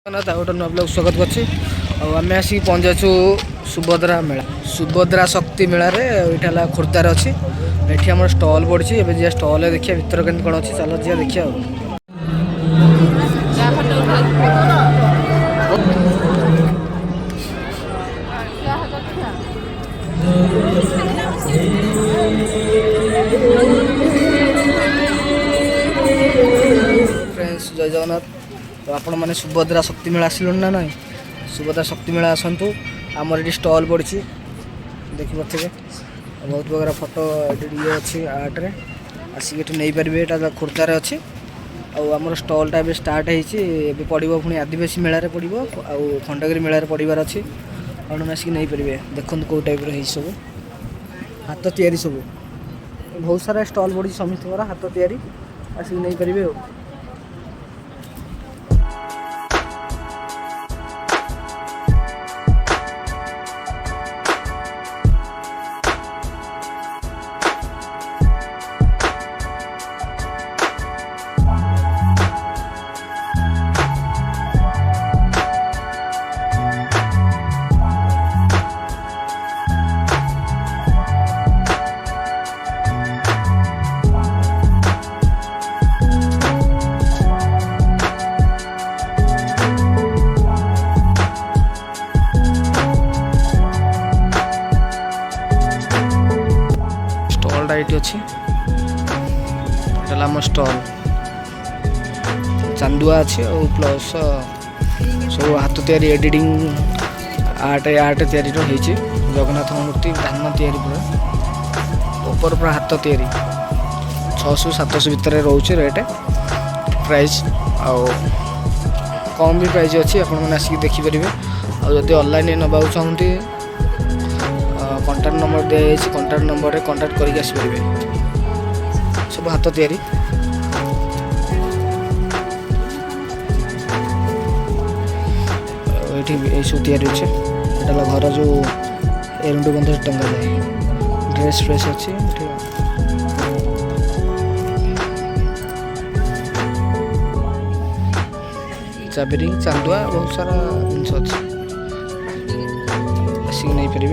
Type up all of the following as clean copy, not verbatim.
गोटे नुआ ब्लॉग स्वागत करছি आम आसिक पहुँचाचु सुभद्रा शक्ति मेला ये खोर्धार अच्छी ये आम स्टल पड़ी ए स्टल देखिए भर के कौन अच्छी चल जा देखिए फ्रेंड्स जय जगन्नाथ। तो आपण मैंने सुभद्रा शक्ति मेला आसिल ना ना सुभद्रा शक्ति मेला आसतु आमर ये स्टल पड़ी देखिपे बहुत प्रकार फोटो ये अच्छी आर्ट्रे आसिक नहीं पारे यहाँ खोर्धार अच्छी आमर स्टलटा ए स्टार्ट हो पड़ो पुणी आदिवासी मेलार पड़ो आउ खंडगिरी मेलार पड़ार अच्छी आप आसिक नहीं पारे देखते कौ टाइप सब हाथ तैयारी सब बहुत सारा स्टल पड़ी समस्त हाथ तैयारी आसिक नहीं पारे। ये अच्छी आम स्टल चांदुआ अच्छे और प्लस सब हाथ तैयारी एडिटिंग आर्ट तैयारी जगन्नाथ मूर्ति धान तैयारी पूरा पूरा हाथ तैयारी 600-700 भितर रोचे रेट प्राइस आउ कम भी प्राइस अच्छी आपने आसिक देखिपारे आदि ऑनलाइन नवा चाहते कंटाक्ट नंबर दिखाई कंटाक्ट नंबर रे कंटाक्ट करके आसपारे सब हाथ तैयारी ये सब तैयारी अच्छे यहाँ घर जो एरुंडु बंध टंगा जाए ड्रेस फ्रेस अच्छी चाबेरी चांदुआ बहुत सारा जिनस अच्छी आसिक नहीं पारे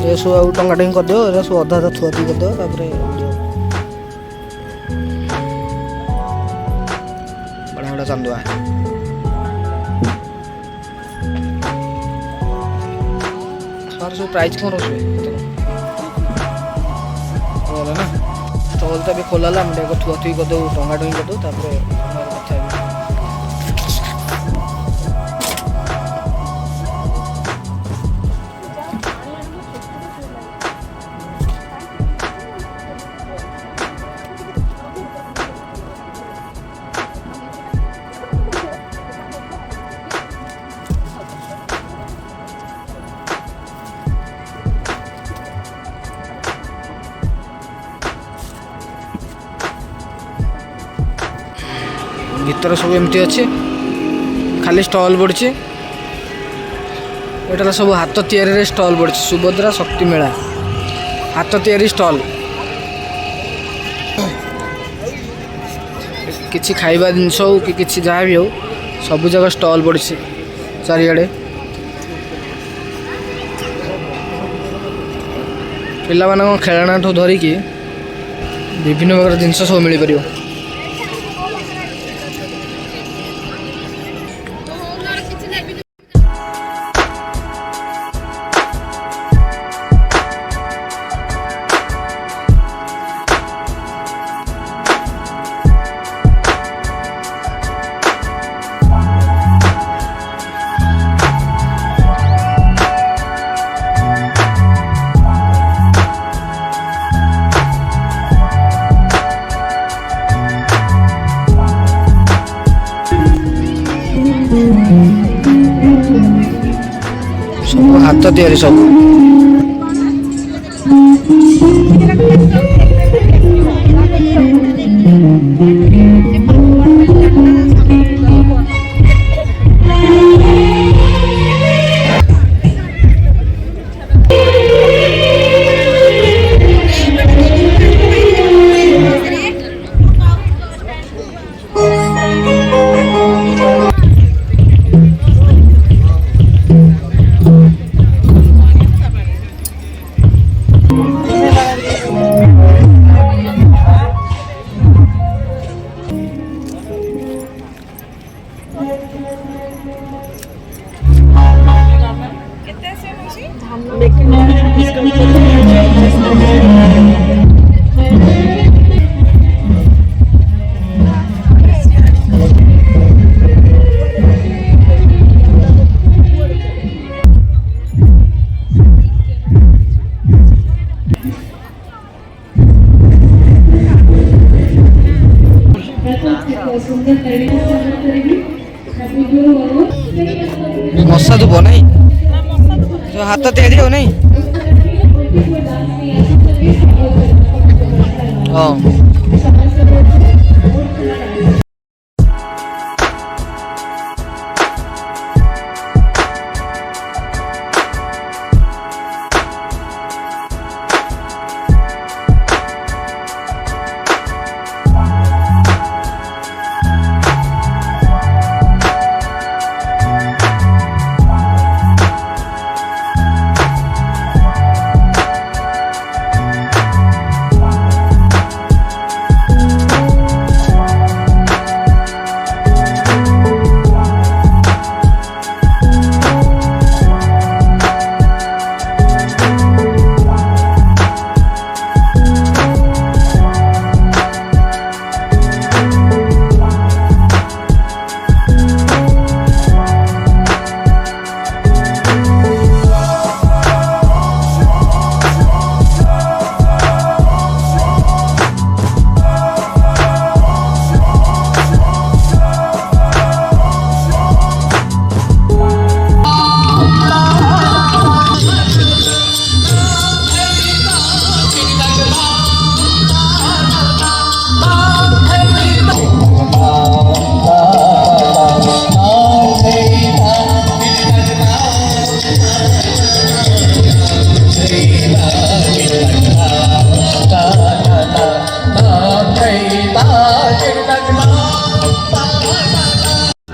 ये सब टंगा टंगी कर दियो ये सब अधा अधा थुआ थी कर दियो बड़ा बड़ा चांदुआ सार सब प्राइस कौन रोचे ना स्टल तो भी खोला थुआ थुई कर दो टंगा टंगी कर दो भीतर सब एमती अच्छे खाली स्टल पड़ी ये सब हाथ तैयारी स्टल पड़ी सुभद्रा शक्ति मेला हाथ तैयारी स्टल किसी खाइबा जिनस हो कि किसी जहाँ भी हो सब जगह स्टल पड़ी चारिआडे पिला खेलना ठू धरिकी विभिन्न प्रकार जिनस सब मिल पार। सब हाथ तैयारी सब ମଶା ଧୁବ ନାଇଁ ହାତ ତିଆରି ହଉ ନାଇଁ ହଁ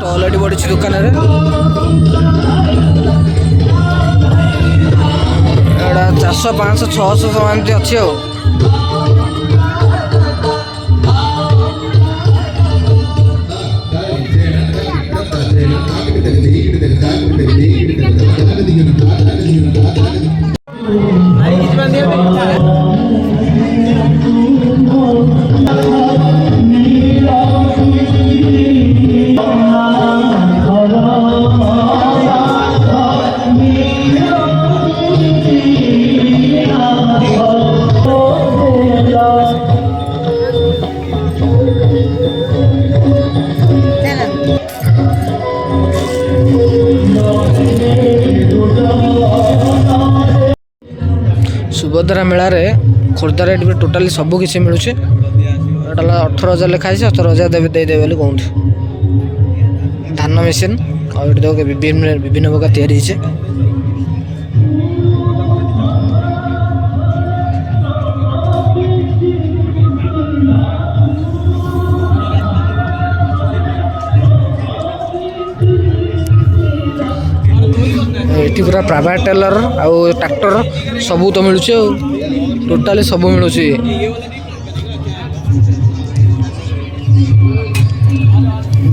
ऑलरेडी पड़ी दुकान एटा 400 500 600 एमती अच्छी हो सुभद्रा मेला रे खोर्धार टोटाली सब किसी मिलूँ 18,000 लिखाई 18,000 देदेवे बोली कहते धान मेसीन और विभिन्न प्रकार तैयारी ये पूरा प्राइवेट टेलर आउ ट्रैक्टर सबू तो मिलूँ टोटाली सब मिलूँ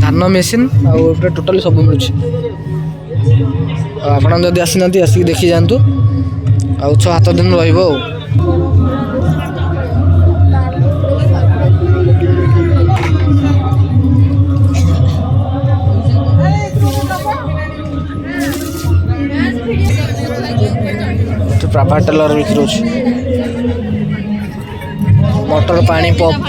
धान मेसीन आउ टोटाली सब मिलूँ आप जब आसी ना आसिक देखी जातु आ 6-7 दिन रही प्राइवेट टेलर बिक्री हो मोटर पानी पंप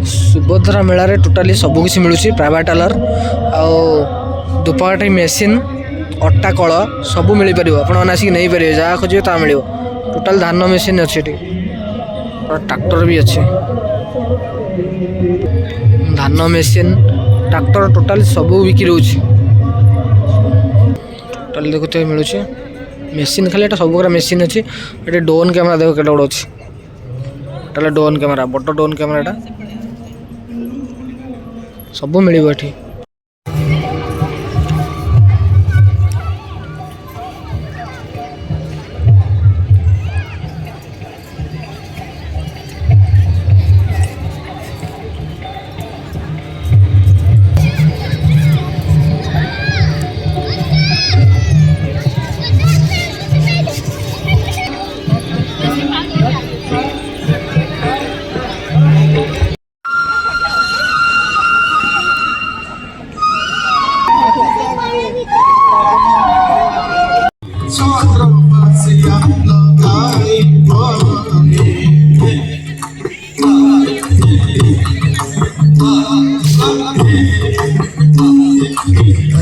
सुभद्रा मेला रे टोटाली सब किसी मिलूँ प्राइवेट टेलर आउ धूपकाठी मेसीन अट्टा कल सब मिल पार आपने आसिक नहीं पारे जहाँ खोजे ता मिल टोटाल धान मेसीन अच्छे ट्रैक्टर भी अच्छे धान मेसीन ट्रैक्टर टोटाल सब बिक्री हो टोटाल देखते मिलूँ मेसीन खाली सब प्रकार मेसीन अच्छी ये डोन कैमेरा देख के गोटे अच्छी टोटाल डोन कैमेरा बड़ डोन कैमेराटा सब मिल ये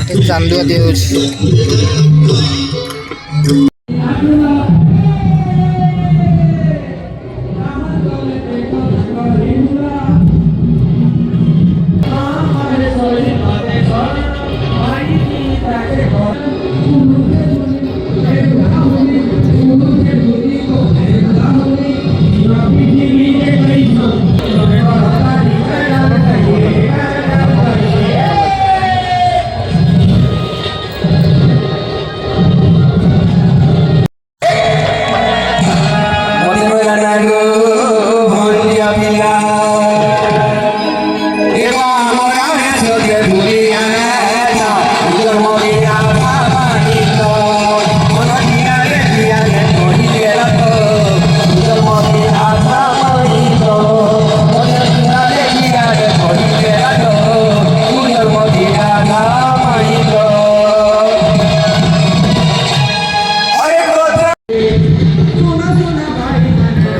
ଏଠି ଚାନ୍ଦୁଆ ଦିଆଯାଉଛି।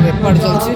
ବେପାର ଚାଲିଛି।